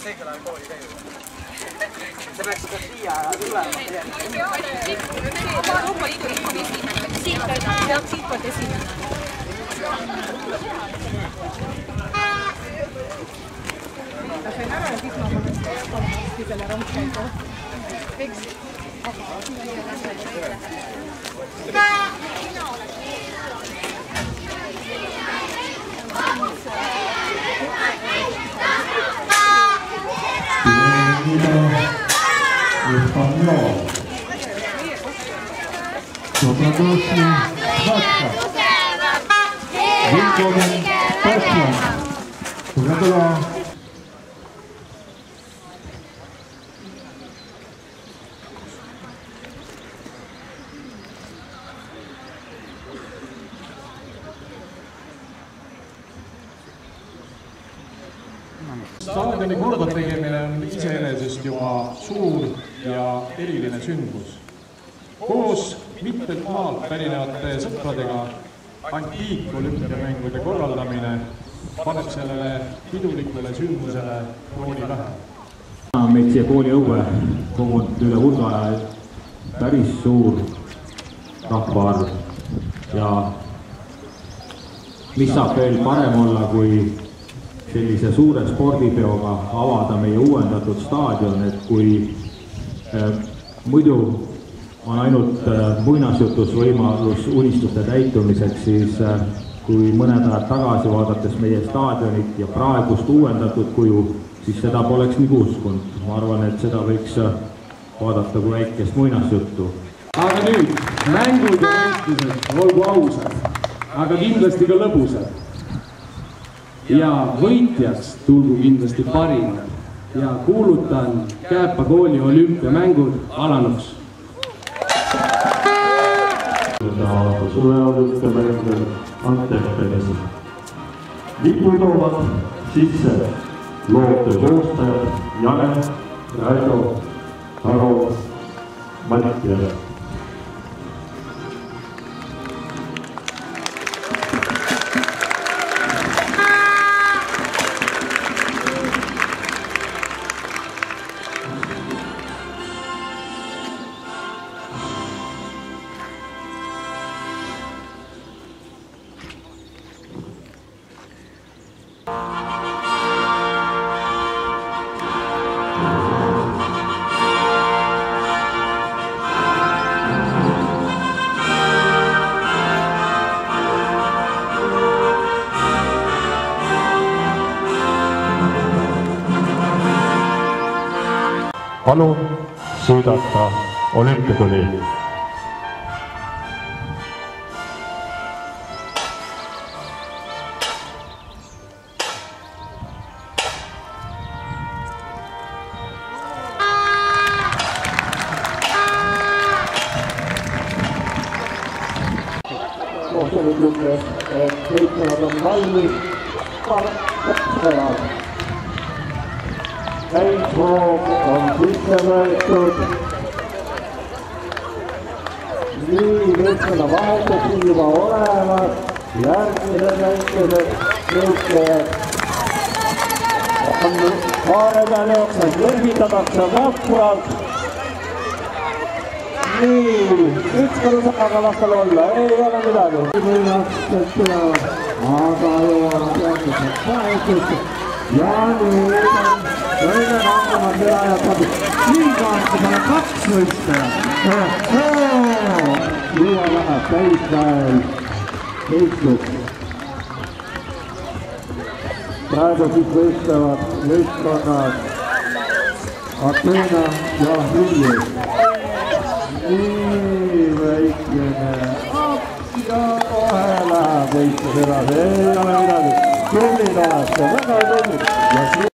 seega läheb kooli käinud. See peaks seda siia tulema. Euroopa Liidu liikmed esimene. Siitpoolt esimene. Ta sain ära ja siis ma panen selle rõmskäigu. Eks? Español. Dobrodošli Hrvatska. Willkommen Deutschland. Gratulujem. Staadioni kordategemine on iseenesest juba suur ja eriline sündmus. Koos mitmelt maalt pärinevate sõpradega antiikolümpiamängude korraldamine paneb sellele pidulikule sündmusele krooni vähe. Meid siia kooli õue kogunud üle hulga päris suur rahvaarv ja mis saab veel parem olla, kui sellise suure spordipeoga avada meie uuendatud staadion, et kui muidu on ainult muinasjutus võimalus unistuste täitumiseks, siis kui mõned ajad tagasi vaadates meie staadionit ja praegust uuendatud kuju, siis seda poleks nii uskunud. Ma arvan, et seda võiks vaadata kui väikest muinasjuttu. Aga nüüd mängud ja võistlused olgu ausad, aga kindlasti ka lõbusad. Ja võitjaks tulgu kindlasti parimad ja kuulutan Kääpa kooli olümpiamängud alanuks. Suveolümpiamängudel Anteperes. Lipu toovad sisse loote koostajad Jane, Raido, Taro, Mattia. Palun sõidata olümpiatuli. Kõik on valmis parksevad. Täishoog on sisse võetud. Nii võtsena vahetusi juba olemas. Järgmised väikesed võistlejad on kaare peal jooksnud, lehvitatakse vapralt. Nii, üks kõrusakaga lastel olla, ei ole midagi. Võilaksed tulevad, aga jõuavad järgmised vahetusi. Ja nüüd on õige rangemad vedajad läbi. Nii kaarti pole kaks võistlejad. Juba läheb täisväel võistlus. Praegu siis võistlevad võistkonnad Ateena ja Vilje. Nii väikene ja kohe läheb võistlus edasi. Ei ole midagi. Tullid olete, väga tullid.